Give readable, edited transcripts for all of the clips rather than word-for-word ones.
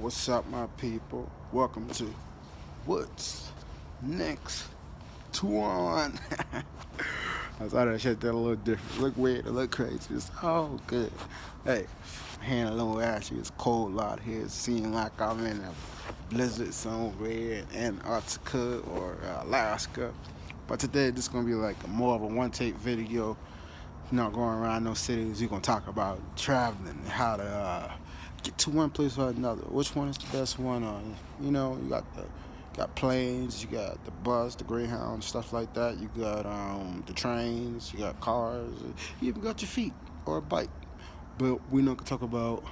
What's up, my people? Welcome to What's Next to One. I thought that shit did a little different. Look weird, it look crazy. It's all good. Hey, hand a little ashy. It's cold out here. It seems like I'm in a blizzard somewhere in Antarctica or Alaska. But today, this is going to be like more of a one take video. Not going around no cities. We're going to talk about traveling and how to get to one place or another. Which one is the best one? You got planes, you got the bus, the Greyhound, stuff like that. You got the trains, you got cars, you even got your feet or a bike. But we're not gonna talk about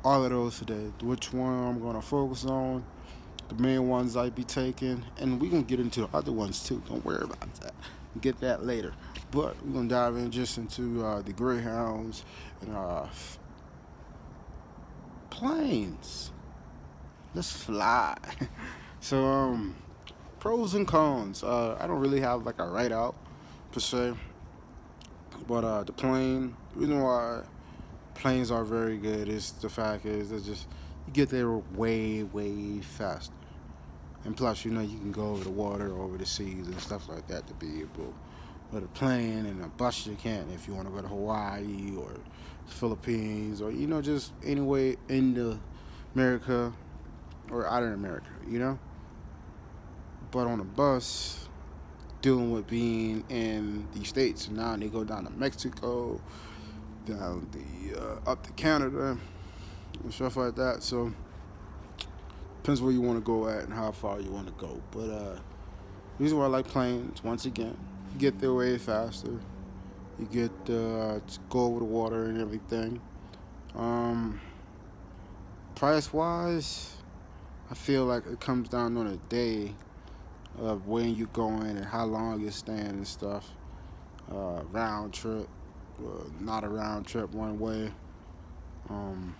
all of those today. Which one I'm gonna focus on, the main ones I be taking, and we're gonna get into the other ones too. Don't worry about that. Get that later. But we're gonna dive in just into the Greyhounds and planes. Let's fly. So, pros and cons. I don't really have like a write out per se, but the plane. The reason why planes are very good is the fact is it's just you get there way faster, and plus you can go over the water, over the seas and stuff like that to be able. With a plane and a bus you can't if you want to go to Hawaii or the Philippines or just anywhere in the America or out of America. But on a bus, dealing with being in the States, and now they go down to Mexico, down the up to Canada, and stuff like that. So depends where you want to go at and how far you want to go. But the reason why I like planes, once again, you get there way faster. You get to go over the water and everything. Um, Price wise, I feel like it comes down on a day of when you're going and how long you're staying and stuff. Round trip, not a round trip one way. Um,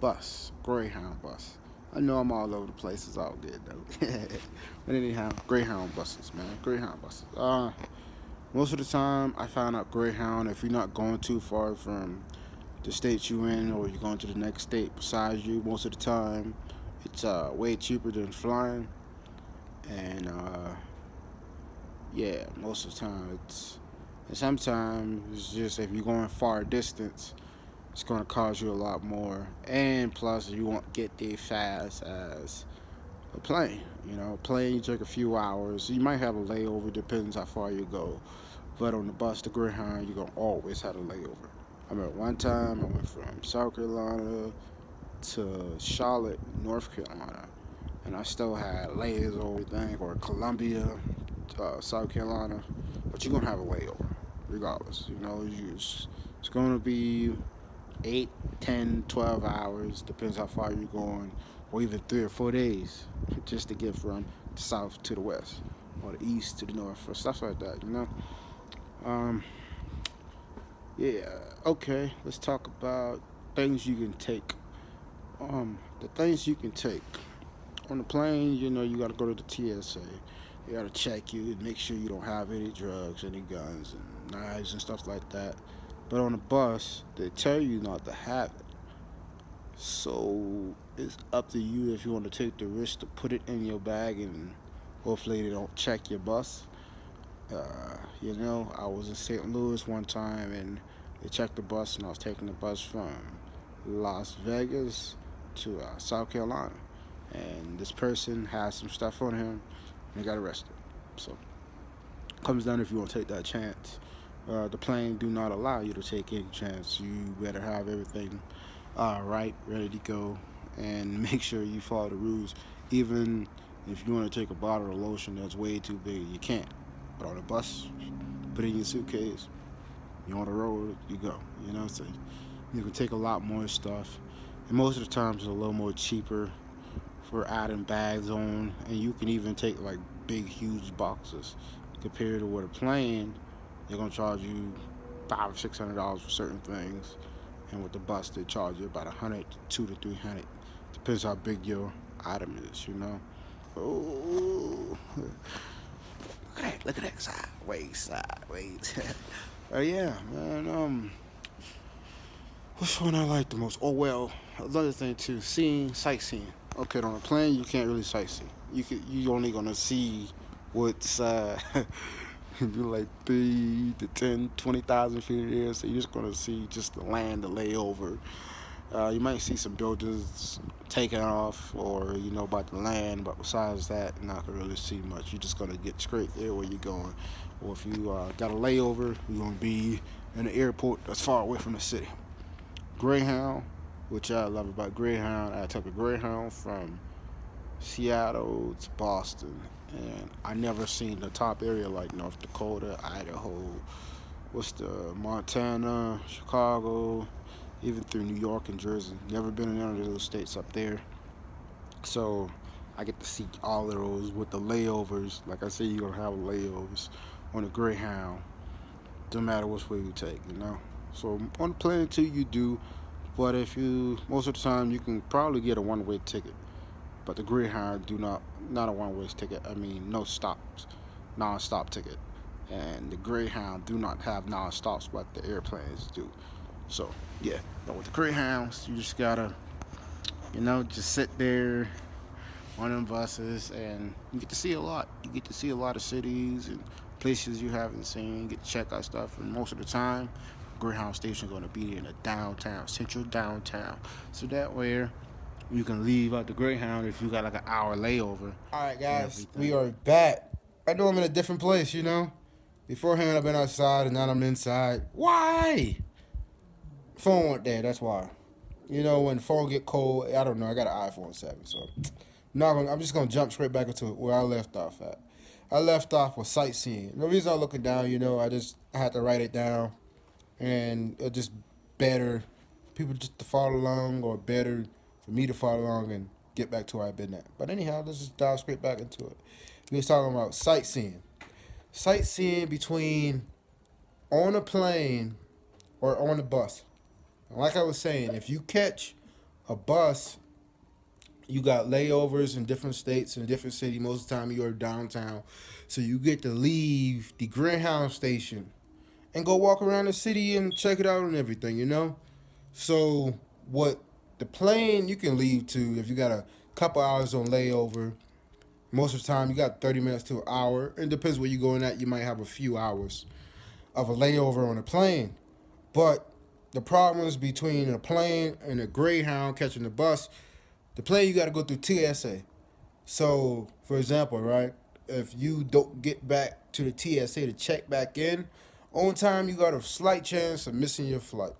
Bus, Greyhound bus. I know I'm all over the place. It's all good though. But anyhow, Greyhound buses, man. Greyhound buses. Most of the time, I find out Greyhound if you're not going too far from the state you in or you're going to the next state besides you. Most of the time, it's way cheaper than flying, and yeah, most of the time it's. And sometimes it's just if you're going far distance, it's going to cost you a lot more. And plus, you won't get there fast as a plane. Plane you take a few hours. You might have a layover, depends how far you go. But on the bus, the Greyhound, you're going to always have a layover. I remember one time I went from South Carolina to Charlotte, North Carolina. And I still had layers over everything, or Columbia, South Carolina. But you're going to have a layover, regardless. It's going to be 8, 10, 12 hours, depends how far you're going, or even 3 or 4 days just to get from the south to the west, or the east to the north, or stuff like that. Um, yeah, okay, let's talk about things you can take. The things you can take. On the plane, you gotta go to the TSA. They gotta check you and make sure you don't have any drugs, any guns, and knives and stuff like that. But on the bus, they tell you not to have it. So it's up to you if you want to take the risk to put it in your bag and hopefully they don't check your bus. I was in St. Louis one time and they checked the bus and I was taking the bus from Las Vegas to South Carolina. And this person had some stuff on him and he got arrested. So it comes down if you want to take that chance. The plane do not allow you to take any chance. You better have everything right, ready to go, and make sure you follow the rules. Even if you want to take a bottle of lotion that's way too big, you can't. But on the bus, put it in your suitcase. You're on the road, you go. So you can take a lot more stuff, and most of the times it's a little more cheaper for adding bags on, and you can even take like big, huge boxes compared to with a plane. They're gonna charge you $500 or $600 for certain things, and with the bus they charge you about 100 to 200 to 300. Depends how big your item is. Oh, look at that sideways. Oh yeah, man. Which one I like the most? Oh well, another thing too, sightseeing. Okay, on a plane you can't really sightsee. You only gonna see what's you're like 3 to 10, 20,000 feet in the air, so you're just gonna see just the land, the layover. You might see some buildings taking off, or about the land, but besides that, you're not gonna really see much. You're just gonna get straight there where you're going. Or if you got a layover, you're gonna be in an airport that's far away from the city. Greyhound, which I love about Greyhound, I took a Greyhound from Seattle to Boston, and I never seen the top area like North Dakota, Idaho, what's the Montana, Chicago, even through New York and Jersey. Never been in none of those states up there, so I get to see all of those with the layovers. Like I said, you're gonna have layovers on a Greyhound, no matter which way you take. So on the plane too, you do, but if you most of the time you can probably get a one-way ticket. But the Greyhound do not a one-way ticket. I mean, no stops, non-stop ticket. And the Greyhound do not have non-stops, but the airplanes do. So yeah, but with the Greyhounds, you just gotta, just sit there on them buses, and you get to see a lot. You get to see a lot of cities and places you haven't seen. Get to check out stuff, and most of the time, Greyhound station is going to be in the downtown, central downtown. So that way you can leave out the Greyhound if you got like an hour layover All right, and guys, we everything. are back. I know I'm in a different place. Beforehand, I've been outside, and now I'm inside. Why? Phone went there. That's why. When the phone get cold, I don't know. I got an iPhone 7, so I'm just gonna jump straight back into where I left off at. I left off with sightseeing. The reason I'm looking down, I had to write it down, and it just better people just to follow along, or better for me to follow along and get back to where I've been at. But anyhow, let's just dive straight back into it. We was talking about sightseeing. Sightseeing between on a plane or on a bus. Like I was saying, if you catch a bus, you got layovers in different states and different cities. Most of the time, you're downtown, so you get to leave the Greyhound station and go walk around the city and check it out and everything. So what the plane you can leave to if you got a couple hours on layover. Most of the time, you got 30 minutes to an hour. It depends where you're going at. You might have a few hours of a layover on a plane. But the problems between a plane and a Greyhound catching the bus, the plane you got to go through TSA. So, for example, right, if you don't get back to the TSA to check back in on time, you got a slight chance of missing your flight.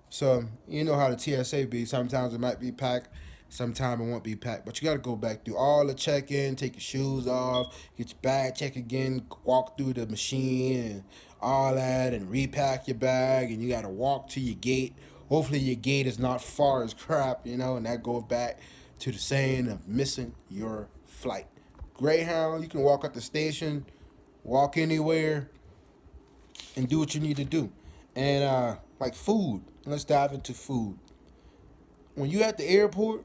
So you know how the TSA be. Sometimes it might be packed, sometimes it won't be packed. But you gotta go back through all the check-in, take your shoes off, get your bag checked again, walk through the machine and all that, and repack your bag, and you gotta walk to your gate. Hopefully your gate is not far as crap, and that goes back to the saying of missing your flight. Greyhound, you can walk at the station, walk anywhere, and do what you need to do. And like food, let's dive into food. When you at the airport,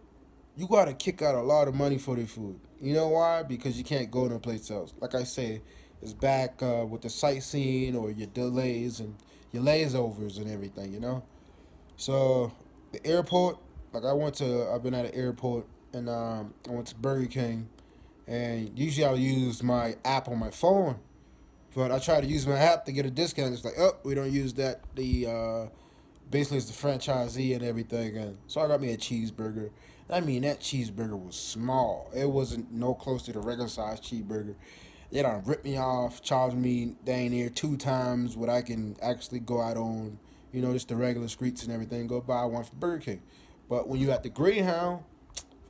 you gotta kick out a lot of money for the food. You know why? Because you can't go no place else. Like I say, it's back with the sightseeing or your delays and your layovers and everything. So the airport, like I've been at an airport, and I went to Burger King, and usually I'll use my app on my phone, but I try to use my app to get a discount. It's like, oh, we don't use that. Basically it's the franchisee and everything, and so I got me a cheeseburger. I mean, that cheeseburger was small. It wasn't no close to the regular size cheeseburger. They done ripped me off, charged me dang near 2 times what I can actually go out on, just the regular streets and everything. Go buy one for Burger King. But when you at the Greyhound,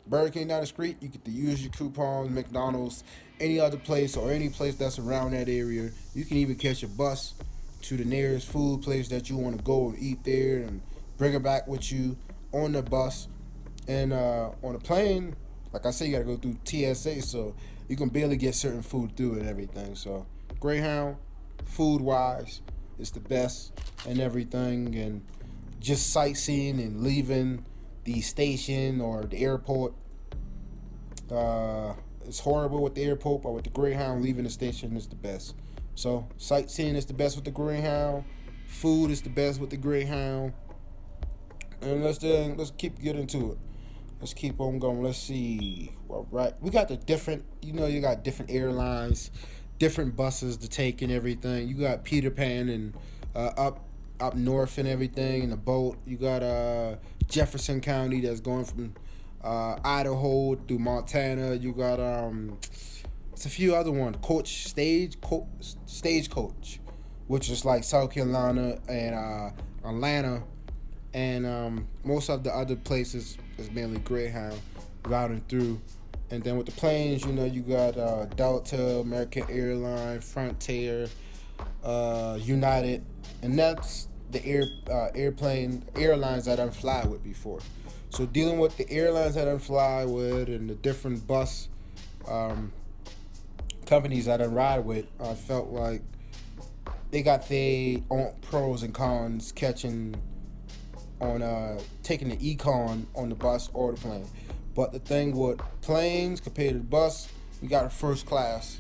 Burger King down the street, you get to use your coupons, McDonald's, any other place or any place that's around that area. You can even catch a bus to the nearest food place that you want to go and eat there and bring it back with you on the bus. And on a plane, like I said, you got to go through TSA, so you can barely get certain food through and everything. So Greyhound, food wise, it's the best and everything. And just sightseeing and leaving the station or the airport. It's horrible with the airport, but with the Greyhound, leaving the station is the best. So sightseeing is the best with the Greyhound. Food is the best with the Greyhound. And let's keep getting to it. Let's keep on going. Let's see. All right, we got the different. You got different airlines, different buses to take and everything. You got Peter Pan and up north and everything in the boat. You got Jefferson County that's going from Idaho through Montana. You got it's a few other ones. Stagecoach, which is like South Carolina and Atlanta, and most of the other places is mainly Greyhound routing through. And then with the planes, you got Delta, American Airlines, Frontier, United, and that's the airlines that I fly with before. So dealing with the airlines that I fly with and the different bus companies that I ride with, I felt like they got their own pros and cons catching on taking the econ on the bus or the plane. But the thing with planes compared to the bus, you got a first class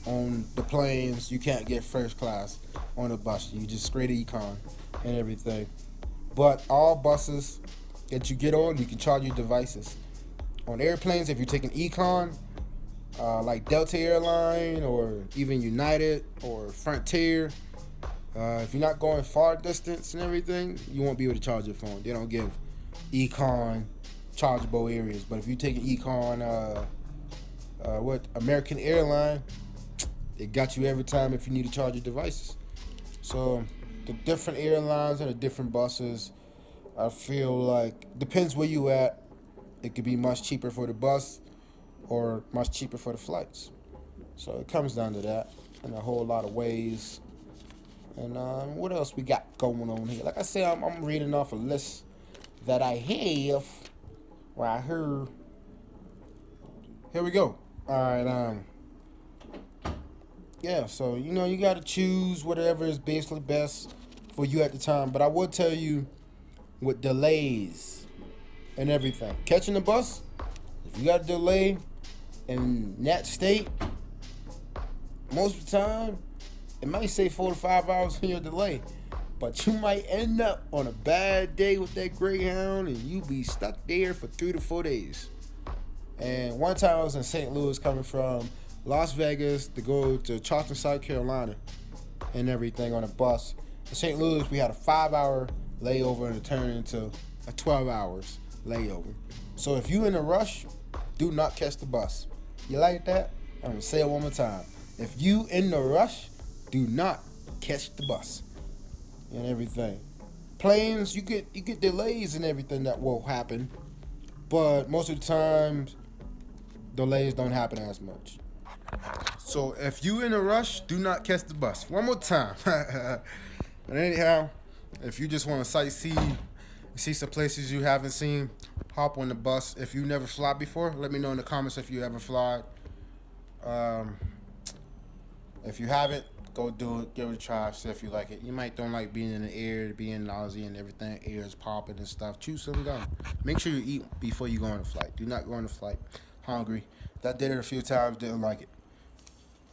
on the planes. You can't get first class on the bus. You just straight econ and everything. But all buses that you get on, you can charge your devices. On airplanes, if you're taking econ, like Delta Airline or even United or Frontier, if you're not going far distance and everything, you won't be able to charge your phone. They don't give econ chargeable areas. But if you take an econ, what American Airline, it got you every time if you need to charge your devices. So the different airlines and the different buses, I feel like depends where you at. It could be much cheaper for the bus or much cheaper for the flights. So it comes down to that in a whole lot of ways. And what else we got going on here? Like I said, I'm reading off a list that I have where I heard. Here we go. All right. Yeah. So you got to choose whatever is basically best for you at the time. But I will tell you, with delays and everything, catching the bus, if you got a delay in that state, most of the time, it might say 4 to 5 hours in your delay, but you might end up on a bad day with that Greyhound and you be stuck there for 3 to 4 days. And one time I was in St. Louis coming from Las Vegas to go to Charleston, South Carolina and everything on a bus. In St. Louis, we had a 5-hour layover and it turned into a 12 hours layover. So if you in a rush, do not catch the bus. You like that? I'm going to say it one more time. If you in the rush, do not catch the bus and everything. Planes, you get delays and everything that will happen, but most of the times delays don't happen as much. So if you in a rush, do not catch the bus. One more time. But anyhow, if you just want to sightsee, see some places you haven't seen, hop on the bus. If you never fly before, let me know in the comments if you ever fly. If you haven't, go do it. Give it a try. See if you like it. You might don't like being in the air, being nausea and everything. Air is popping and stuff. Chew some gum. Make sure you eat before you go on a flight. Do not go on a flight hungry. That did it a few times. Didn't like it.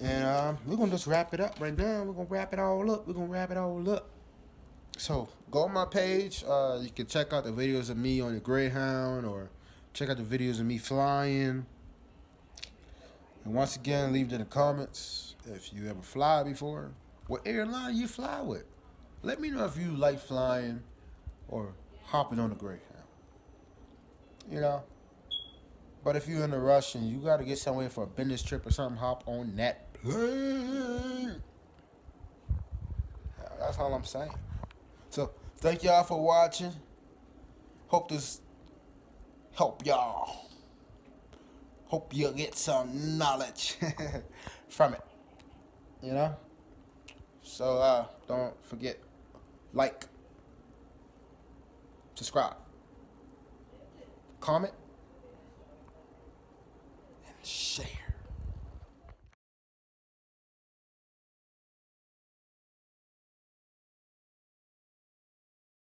And we're gonna just wrap it up right now. We're gonna wrap it all up. So go on my page. You can check out the videos of me on the Greyhound, or check out the videos of me flying. And once again, leave it in the comments if you ever fly before. What airline you fly with? Let me know if you like flying or hopping on the Greyhound. But if you're in a rush and you gotta get somewhere for a business trip or something, hop on that plane. That's all I'm saying. So thank y'all for watching. Hope this help y'all. Hope you get some knowledge from it. So don't forget, like, subscribe, comment,